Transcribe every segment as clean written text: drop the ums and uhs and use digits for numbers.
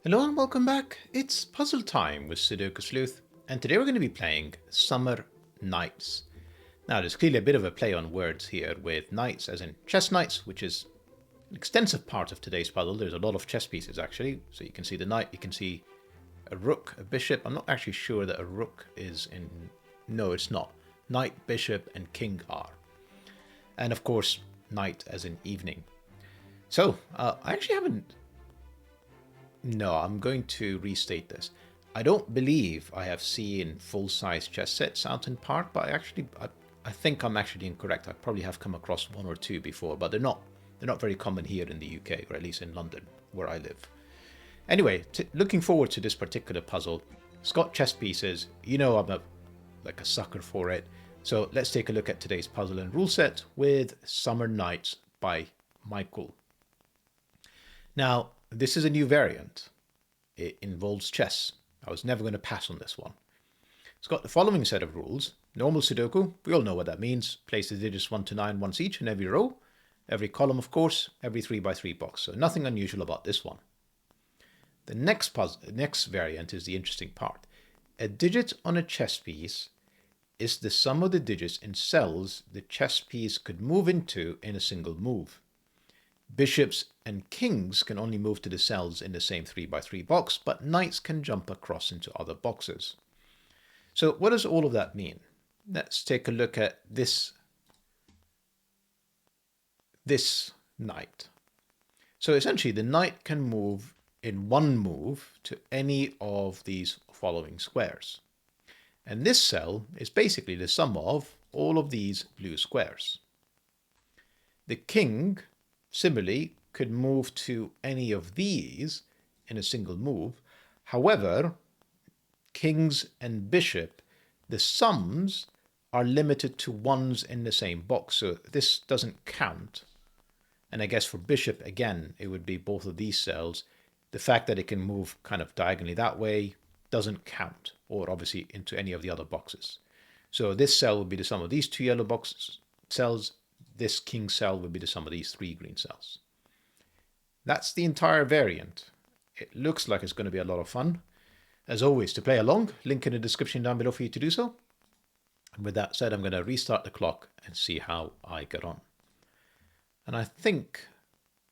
Hello and welcome back. It's puzzle time with Sudoku Sleuth, and today we're going to be playing Summer Nights. Now, there's clearly a bit of a play on words here with knights as in chess knights, which is an extensive part of today's puzzle. There's a lot of chess pieces actually. So you can see the knight, you can see a rook, a bishop. I'm not actually sure that a rook is in... No, it's not. Knight, bishop, and king are. And of course, night as in evening. So, I actually haven't... No, I'm going to restate this. I don't believe I have seen full-size chess sets out in park, but I think I'm actually incorrect. I probably have come across one or two before, but they're not very common here in the UK, or at least in London, where I live. Anyway, looking forward to this particular puzzle. It's got chess pieces. You know like a sucker for it. So let's take a look at today's puzzle and rule set with Summer Nights by Michael. Now, this is a new variant. It involves chess. I was never going to pass on this one. It's got the following set of rules. Normal Sudoku, we all know what that means. Place the digits 1 to 9 once each in every row. Every column, of course, every 3x3 box. So nothing unusual about this one. The next variant is the interesting part. A digit on a chess piece is the sum of the digits in cells the chess piece could move into in a single move. Bishops and kings can only move to the cells in the same 3x3 box, but knights can jump across into other boxes. So what does all of that mean? Let's take a look at this knight. So essentially the knight can move in one move to any of these following squares. And this cell is basically the sum of all of these blue squares. The king, similarly, could move to any of these in a single move. However, kings and bishop, the sums are limited to ones in the same box, so this doesn't count. And I guess for bishop, again, it would be both of these cells. The fact that it can move kind of diagonally that way doesn't count, or obviously into any of the other boxes. So this cell would be the sum of these two yellow box cells. This king cell would be the sum of these three green cells. That's the entire variant. It looks like it's going to be a lot of fun. As always, to play along, link in the description down below for you to do so. And with that said, I'm going to restart the clock and see how I get on. And I think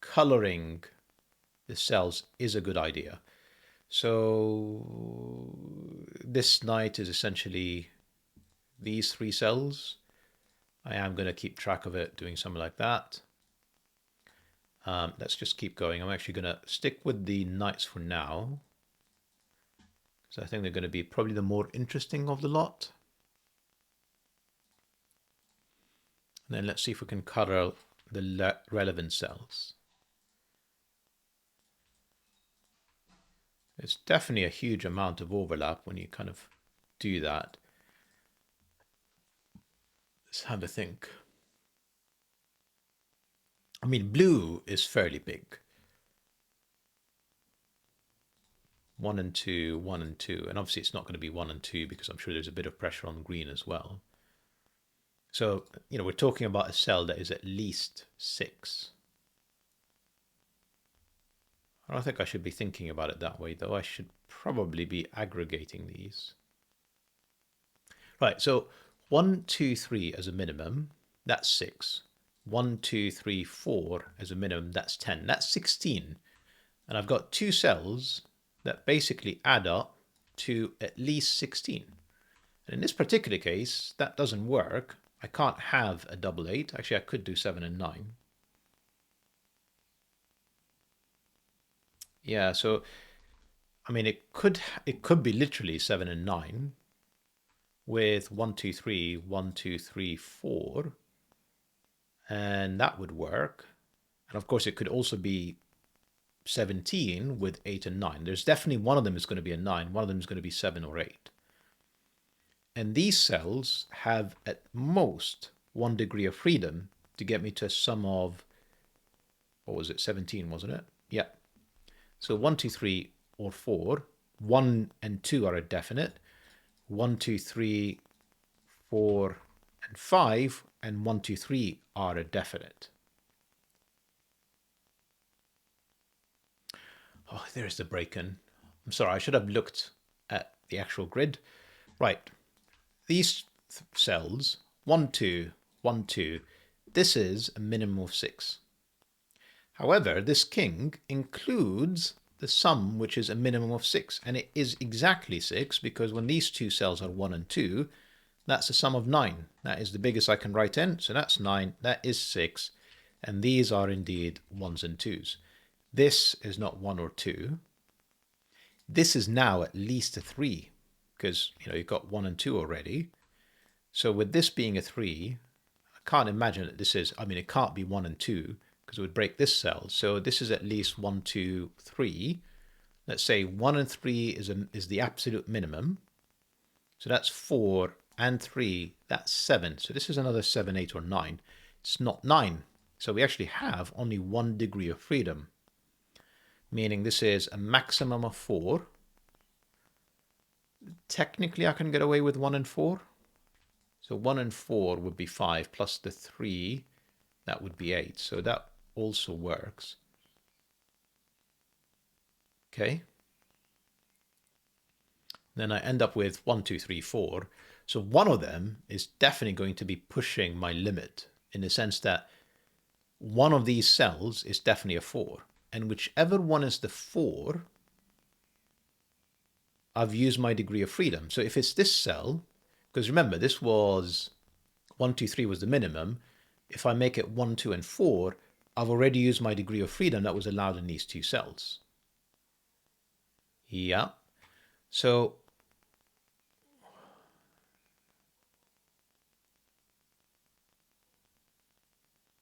coloring the cells is a good idea. So this knight is essentially these three cells. I am going to keep track of it doing something like that. Let's just keep going. I'm actually going to stick with the knights for now, because I think they're going to be probably the more interesting of the lot. And then let's see if we can color the relevant cells. There's definitely a huge amount of overlap when you kind of do that. Let's have a think. I mean, blue is fairly big. 1 and 2, 1 and 2. And obviously it's not going to be 1 and 2 because I'm sure there's a bit of pressure on green as well. So, we're talking about a cell that is at least 6. I don't think I should be thinking about it that way, though. I should probably be aggregating these. Right, so 1, 2, 3 as a minimum, that's 6. 1, 2, 3, 4 as a minimum, that's 10. That's 16. And I've got two cells that basically add up to at least 16. And in this particular case, that doesn't work. I can't have a double 8. Actually, I could do 7 and 9. Yeah, so, I mean, it could be literally 7 and 9 with 1, 2, 3, 1, 2, 3, 4. And that would work. And of course, it could also be 17 with 8 and 9. There's definitely one of them is going to be a 9. One of them is going to be 7 or 8. And these cells have at most 1 degree of freedom to get me to a sum of, what was it, 17, wasn't it? Yeah. So 1, 2, 3, or 4. 1 and 2 are a definite. 1, 2, 3, 4, and 5, and 1, 2, 3 are a definite. Oh, there's the break-in. I'm sorry, I should have looked at the actual grid. Right, these cells, 1, 2, 1, 2, this is a minimum of 6. However, this king includes the sum, which is a minimum of 6. And it is exactly 6, because when these two cells are 1 and 2, that's a sum of 9. That is the biggest I can write in. So that's 9. That is 6. And these are indeed 1s and 2s. This is not 1 or 2. This is now at least a 3, because you've got 1 and 2 already. So with this being a 3, I can't imagine that this is, it can't be 1 and 2, because it would break this cell. So this is at least 1, 2, 3. Let's say 1 and 3 is the absolute minimum. So that's 4 and 3, that's 7. So this is another 7, 8, or 9. It's not 9. So we actually have only 1 degree of freedom, meaning this is a maximum of 4. Technically, I can get away with 1 and 4. So 1 and 4 would be 5, plus the 3, that would be 8. So that also works. Okay. Then I end up with 1, 2, 3, 4. So one of them is definitely going to be pushing my limit, in the sense that one of these cells is definitely a 4. And whichever one is the 4, I've used my degree of freedom. So if it's this cell, because remember, this was 1, 2, 3 was the minimum. If I make it 1, 2, and 4, I've already used my degree of freedom that was allowed in these two cells. Yeah. So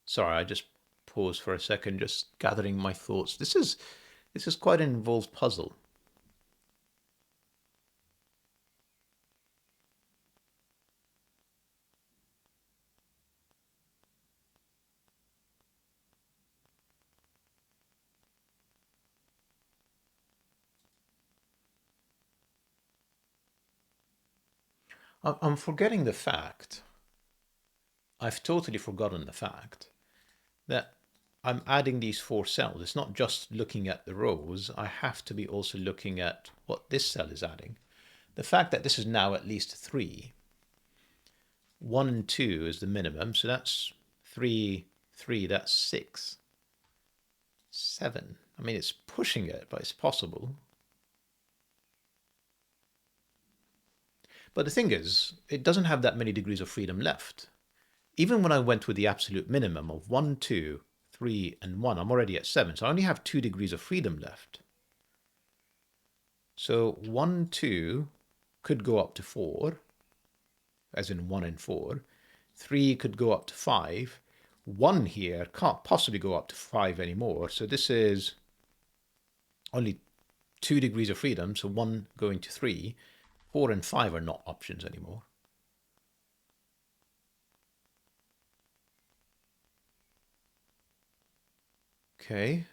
sorry, I just paused for a second, just gathering my thoughts. This is quite an involved puzzle. I'm forgetting the fact, I've totally forgotten the fact that I'm adding these 4 cells. It's not just looking at the rows. I have to be also looking at what this cell is adding. The fact that this is now at least 3. 1 and 2 is the minimum. So that's 3, 3, that's 6. 7. It's pushing it, but it's possible. But the thing is, it doesn't have that many degrees of freedom left. Even when I went with the absolute minimum of 1, 2, 3, and 1, I'm already at 7. So I only have 2 degrees of freedom left. So 1, 2 could go up to 4, as in 1 and 4. 3 could go up to 5. 1 here can't possibly go up to 5 anymore. So this is only 2 degrees of freedom. So 1 going to 3. 4 and 5 are not options anymore. Okay.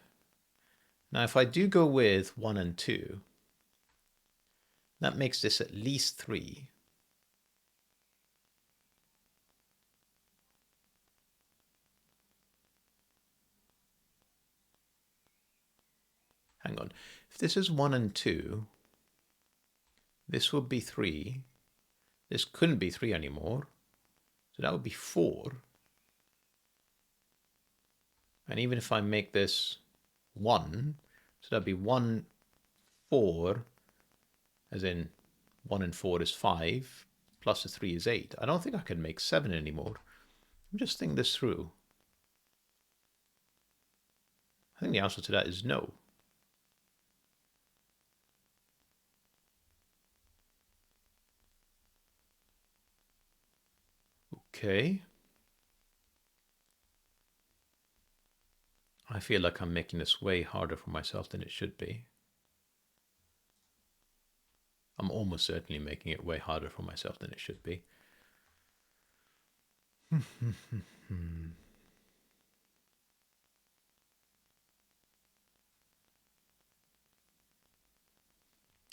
Now, if I do go with 1 and 2, that makes this at least 3. Hang on. If this is 1 and 2, this would be 3. This couldn't be 3 anymore. So that would be 4. And even if I make this 1, so that'd be 1, 4, as in 1 and 4 is 5, plus a 3 is 8. I don't think I can make 7 anymore. I'm just thinking this through. I think the answer to that is no. Okay. I feel like I'm making this way harder for myself than it should be. I'm almost certainly making it way harder for myself than it should be.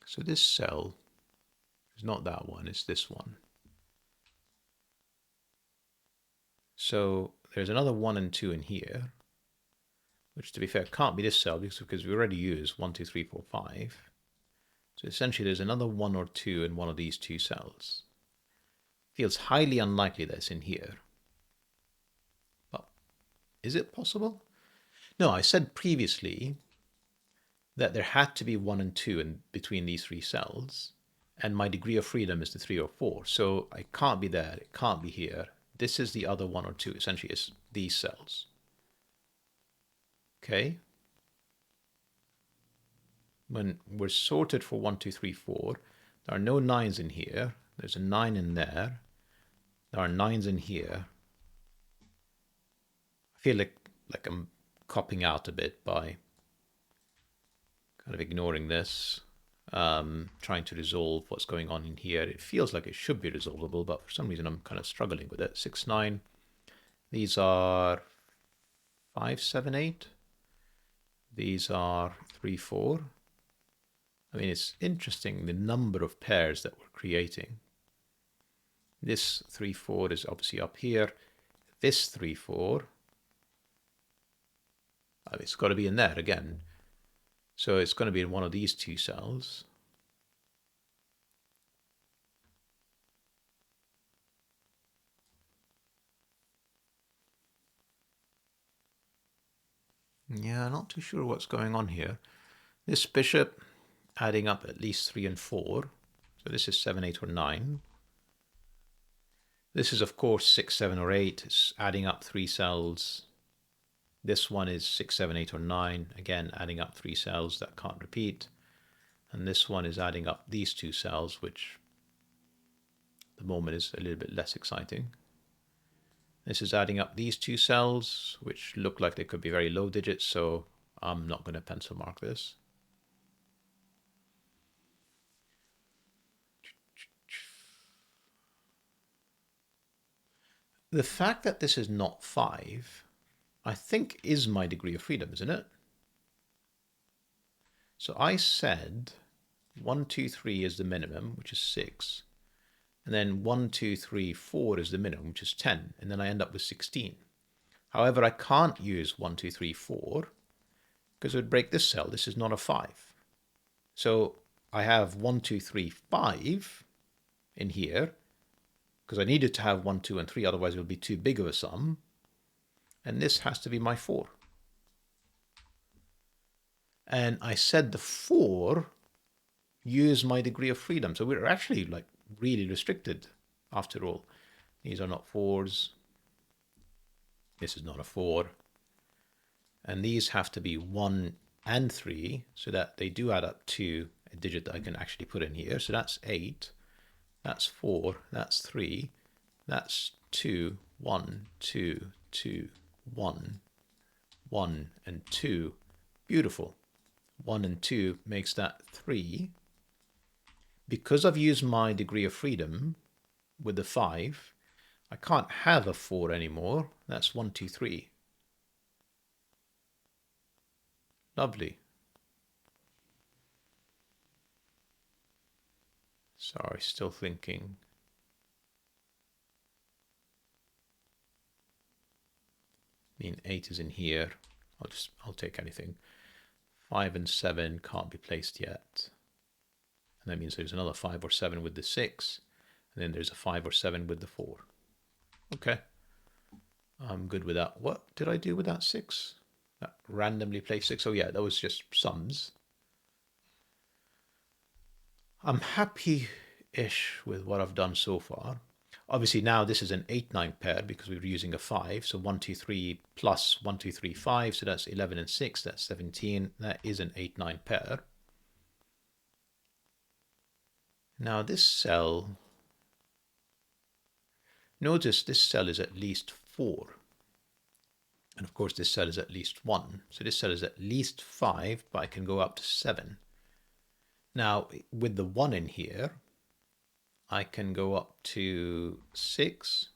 So this cell is not that one, it's this one. So there's another 1 and 2 in here, which to be fair can't be this cell because we already used 1, 2, 3, 4, 5. So essentially there's another 1 or 2 in one of these two cells. Feels highly unlikely that it's in here. But is it possible? No, I said previously that there had to be 1 and 2 in between these three cells, and my degree of freedom is the 3 or 4. So I can't be there, it can't be here. This is the other 1 or 2, essentially it's these cells. Okay. When we're sorted for 1, 2, 3, 4, there are no 9s in here. There's a 9 in there. There are 9s in here. I feel like I'm copping out a bit by kind of ignoring this, trying to resolve what's going on in here. It feels like it should be resolvable, but for some reason I'm kind of struggling with it. 6, 9. These are 5, 7, 8. These are 3, 4. I mean, it's interesting the number of pairs that we're creating. This 3, 4 is obviously up here. This 3, 4, it's got to be in there again. So it's going to be in one of these two cells. Yeah, not too sure what's going on here. This bishop adding up at least 3 and 4. So this is 7, 8, or 9. This is, of course, 6, 7, or 8. It's adding up 3 cells. This one is 6, 7, 8, or 9. Again, adding up 3 cells that can't repeat. And this one is adding up these 2 cells, which at the moment is a little bit less exciting. This is adding up these 2 cells, which look like they could be very low digits, so I'm not going to pencil mark this. The fact that this is not 5, I think is my degree of freedom, isn't it? So I said 1, 2, 3 is the minimum, which is 6. And then 1, 2, 3, 4 is the minimum, which is 10. And then I end up with 16. However, I can't use 1, 2, 3, 4 because it would break this cell. This is not a 5. So I have 1, 2, 3, 5 in here because I needed to have 1, 2, and 3. Otherwise, it would be too big of a sum. And this has to be my 4. And I said the 4 use my degree of freedom. So we're actually like really restricted after all. These are not 4s. This is not a 4. And these have to be 1 and 3 so that they do add up to a digit that I can actually put in here. So that's 8. That's 4. That's 3. That's 2. 1, 2, 2, 1, 1, and 2. Beautiful. 1 and 2 makes that 3. Because I've used my degree of freedom with the 5, I can't have a 4 anymore. That's 1, 2, 3. Lovely. Sorry, still thinking. I mean, 8 is in here. I'll take anything. 5 and 7 can't be placed yet. And that means there's another 5 or 7 with the 6. And then there's a 5 or 7 with the 4. Okay. I'm good with that. What did I do with that 6? That randomly placed 6? Oh yeah, that was just sums. I'm happy-ish with what I've done so far. Obviously now this is an 8-9 pair because we were using a 5. So 1, 2, 3 plus 1, 2, 3, 5. So that's 11 and 6. That's 17. That is an 8-9 pair. Now this cell, notice this cell is at least 4. And of course this cell is at least 1. So this cell is at least 5, but I can go up to 7. Now with the 1 in here, I can go up to 6.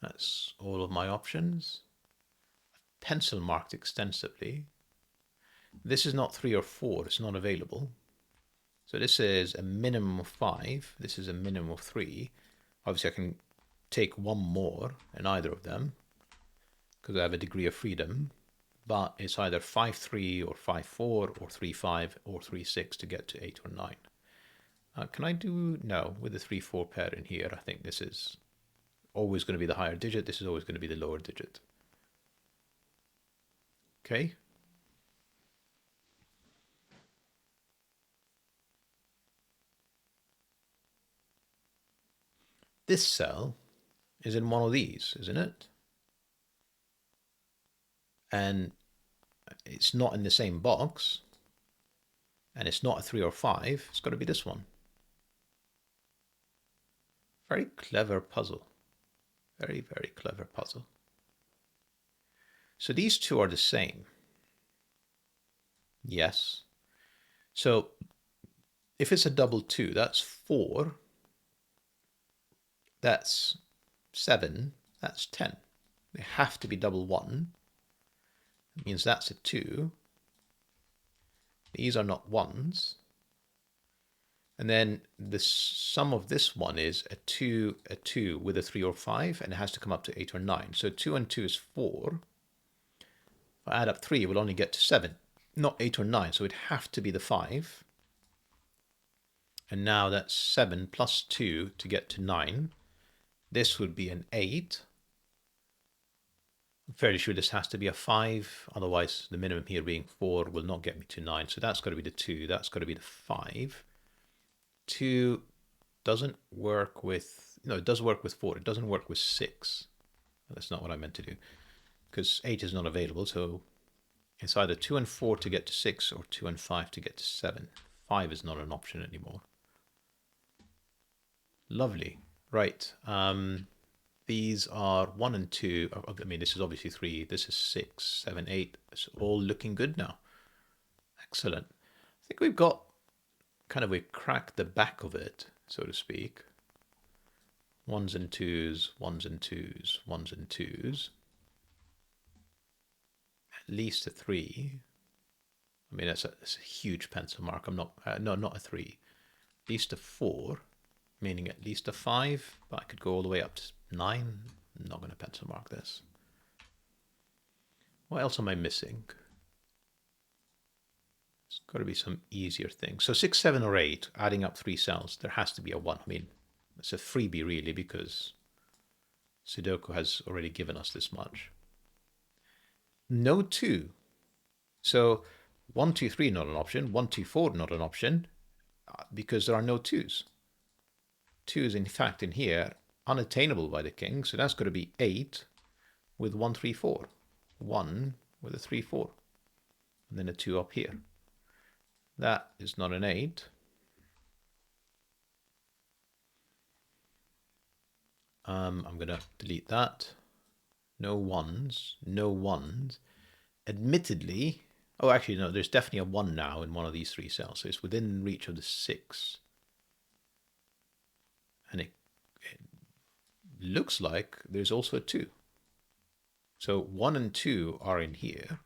That's all of my options. Pencil marked extensively. This is not 3 or 4, it's not available. So this is a minimum of 5. This is a minimum of 3. Obviously I can take one more in either of them because I have a degree of freedom. but it's either 5-3 or 5-4 or 3-5 or 3-6 to get to 8 or 9. Can I do... No, with the 3-4 pair in here, I think this is always going to be the higher digit. This is always going to be the lower digit. Okay. This cell is in one of these, isn't it? And it's not in the same box. And it's not a 3 or 5. It's got to be this one. Very clever puzzle. Very, very clever puzzle. So these two are the same. Yes. So if it's a double 2, that's 4. That's 7. That's 10. They have to be double 1. It means that's a 2. These are not 1s. And then the sum of this one is a 2 with a 3 or 5, and it has to come up to 8 or 9. So 2 and 2 is 4. If I add up 3, we'll only get to 7, not 8 or 9. So it'd have to be the 5. And now that's 7 plus 2 to get to 9. This would be an 8. I'm fairly sure this has to be a 5. Otherwise, the minimum here being 4 will not get me to 9. So that's got to be the 2. That's got to be the 5. 2 doesn't work with... No, it does work with 4. It doesn't work with 6. That's not what I meant to do. Because 8 is not available, so it's either 2 and 4 to get to 6 or 2 and 5 to get to 7. 5 is not an option anymore. Lovely. Right. These are 1 and 2. I mean, this is obviously 3. This is 6, 7, 8. It's all looking good now. Excellent. I think we've got we've cracked the back of it, so to speak. 1s and 2s, 1s and 2s, 1s and 2s. At least a 3. I mean, that's a huge pencil mark. I'm not, no, not a 3. At least a 4, meaning at least a 5, but I could go all the way up to 9. I'm not going to pencil mark this. What else am I missing? There's got to be some easier things. So 6, 7, or 8, adding up 3 cells, there has to be a 1. I mean, it's a freebie really, because Sudoku has already given us this much. No 2. So 1, 2, 3 not an option. 1, 2, 4 not an option, because there are no 2s. 2 is in fact in here unattainable by the king, so that's got to be 8 with 1, 3, 4. 1 with a 3, 4. And then a 2 up here. That is not an 8. I'm going to delete that. No 1s. No 1s. Admittedly... Oh, actually, no, there's definitely a 1 now in one of these 3 cells. So it's within reach of the 6. And it looks like there's also a 2. So 1 and 2 are in here.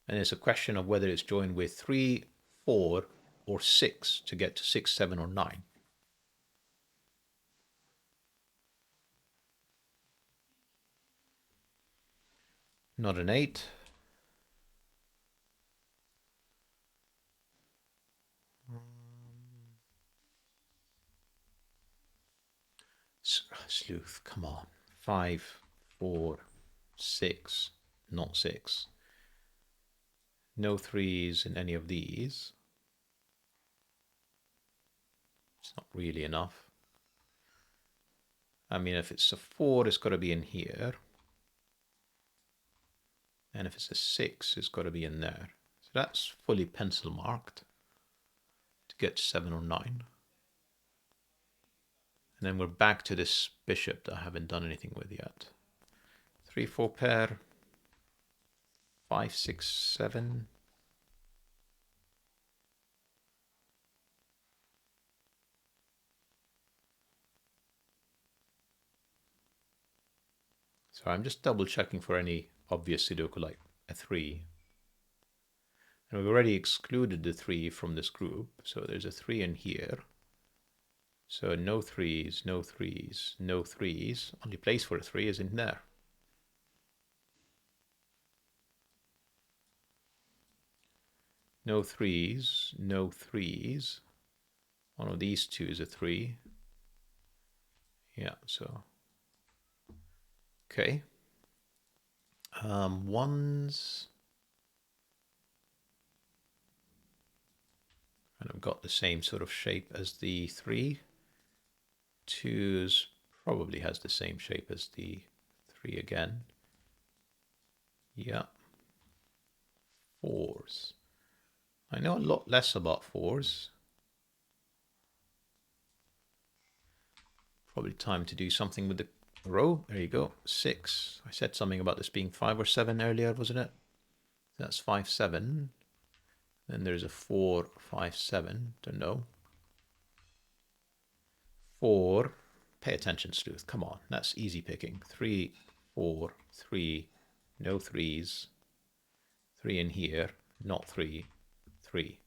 And it's a question of whether it's joined with 3, 4, or 6 to get to 6, 7, or 9. Not an 8. Sleuth, come on. 5, 4, 6, not 6. No 3s in any of these. It's not really enough. I mean, if it's a 4, it's got to be in here. And if it's a 6, it's got to be in there. So that's fully pencil marked to get 7 or 9. And then we're back to this bishop that I haven't done anything with yet. 3, 4 pair. 5, 6, 7. So I'm just double checking for any obvious Sudoku like a 3. And we've already excluded the 3 from this group. So there's a 3 in here. So no 3s, no 3s, no 3s. Only place for a 3 is in there. No threes, no threes. One of these two is a 3. Yeah, so. Okay. Ones. And I've got the same sort of shape as the 3. Twos probably has the same shape as the 3 again. Yeah. Fours. I know a lot less about fours. Probably time to do something with the row. There you go. 6. I said something about this being 5 or 7 earlier, wasn't it? That's 5, 7. Then there's a 4, 5, 7. Don't know. 4. Pay attention, Sleuth. Come on. That's easy picking. 3, 4, 3. No threes. 3 in here. Not 3. 3.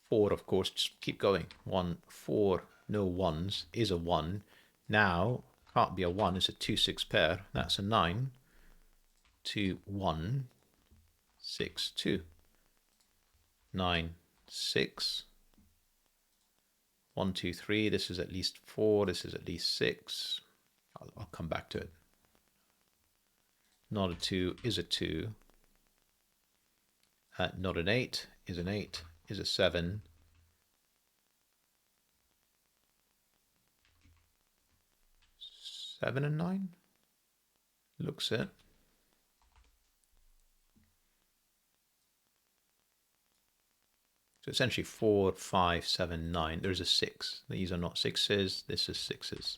4, of course. Just keep going. 1, 4. No ones. Is a 1. Now, can't be a 1. It's a 2, 6 pair. That's a 9. 2, 1. 6, 2. 9, 6. 1, 2, 3. This is at least 4. This is at least 6. I'll come back to it. Not a 2 is a 2. Not an 8 is an 8. Is a 7. 7 and 9? Looks it. So essentially 4, 5, 7, 9. There's a 6. These are not 6s. This is 6s.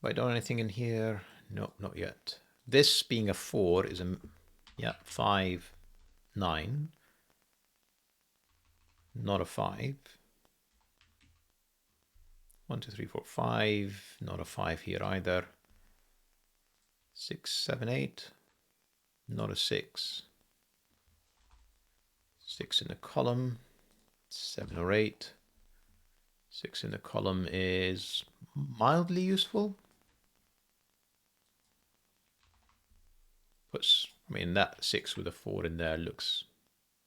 Have I done anything in here? No, not yet. This being a 4 is a, yeah, 5, 9. Not a 5. 1, 2, 3, 4, 5. Not a 5 here either. 6, 7, 8. Not a 6. 6 in the column. 7 or 8. 6 in the column is mildly useful. Puts, I mean, that 6 with a 4 in there looks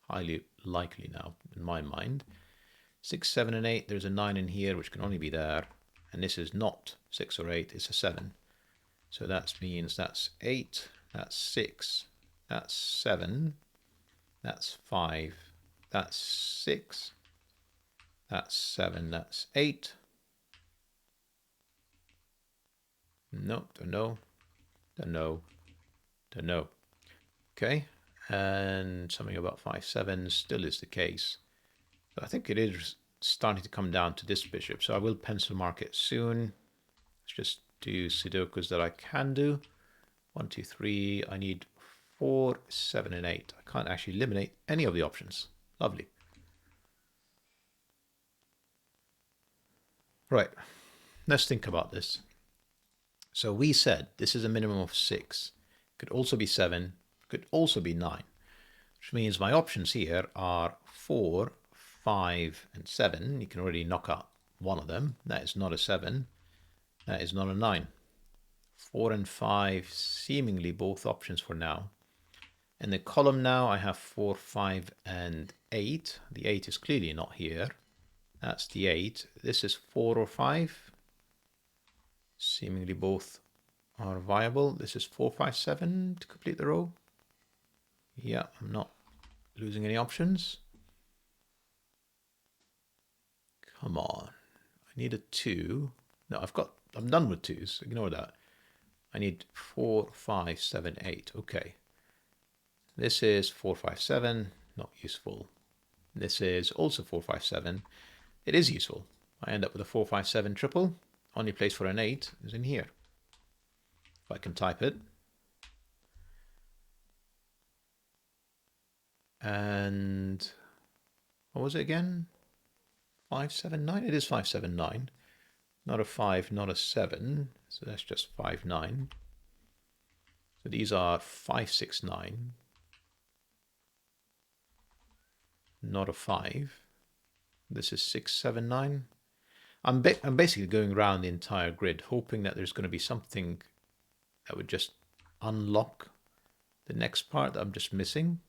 highly likely now in my mind. 6, 7, and 8. There's a 9 in here, which can only be there. And this is not 6 or 8, it's a 7. So that means that's 8, that's 6, that's 7, that's 5, that's 6, that's 7, that's 8. Nope, don't know, don't know, don't know. Okay, and something about 5, 7 still is the case. But I think it is starting to come down to this bishop, so I will pencil mark it soon. Let's just do Sudokus that I can do. 1, 2, 3. I need 4, 7, and 8. I can't actually eliminate any of the options. Lovely. Right, let's think about this. So we said this is a minimum of 6. Could also be 7. Could also be 9. Which means my options here are 4, 5, and 7. You can already knock out one of them. That is not a 7. That is not a 9. 4 and 5, seemingly both options for now. In the column now, I have 4, 5, and 8. The 8 is clearly not here. That's the 8. This is 4 or 5. Seemingly both are viable. This is 4, 5, 7 to complete the row. Yeah, I'm not losing any options. Come on. I need a 2. No, I'm done with 2s. Ignore that. I need 4, 5, 7, 8. Okay. This is 4, 5, 7. Not useful. This is also 4, 5, 7. It is useful. I end up with a 4, 5, 7 triple. Only place for an 8 is in here. If I can type it. And what was it again? 5, 7, 9? It is 5, 7, 9. Not a 5, not a 7. So that's just 5, 9. So these are 5, 6, 9. Not a 5. This is 6, 7, 9. I'm basically going around the entire grid, hoping that there's going to be something that would just unlock the next part that I'm just missing.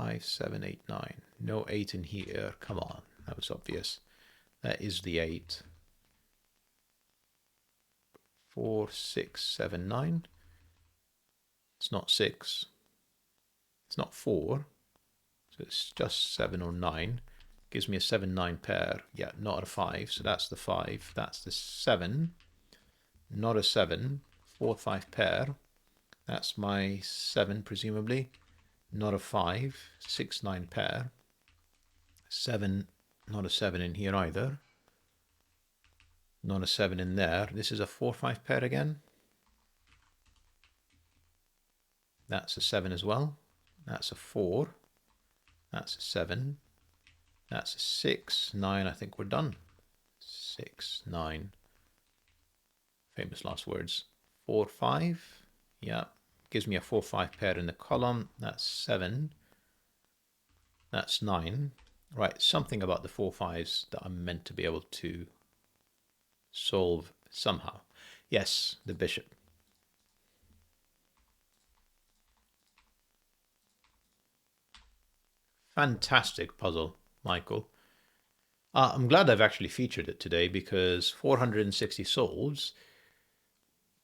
5, 7, 8, 9. No 8 in here. Come on. That was obvious. That is the 8. 4, 6, 7, 9. It's not 6. It's not 4. So it's just 7 or 9. Gives me a 7, 9 pair. Yeah, not a 5. So that's the 5. That's the 7. Not a 7. 4, 5 pair. That's my 7, presumably. Not a 5. 6, 9 pair. 7, not a 7 in here either. Not a 7 in there. This is a 4, 5 pair again. That's a 7 as well. That's a 4. That's a 7. That's a 6. 9, I think we're done. 6, 9. Famous last words. 4, 5. Yeah. Gives me a 4, 5 pair in the column. That's 7. That's 9. Right, something about the 4, 5s that I'm meant to be able to solve somehow. Yes, the bishop. Fantastic puzzle, Michael. I'm glad I've actually featured it today because 460 solves.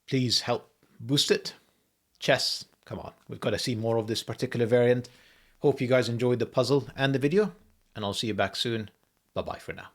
Please help boost it. Chess, come on. We've got to see more of this particular variant. Hope you guys enjoyed the puzzle and the video, and I'll see you back soon. Bye-bye for now.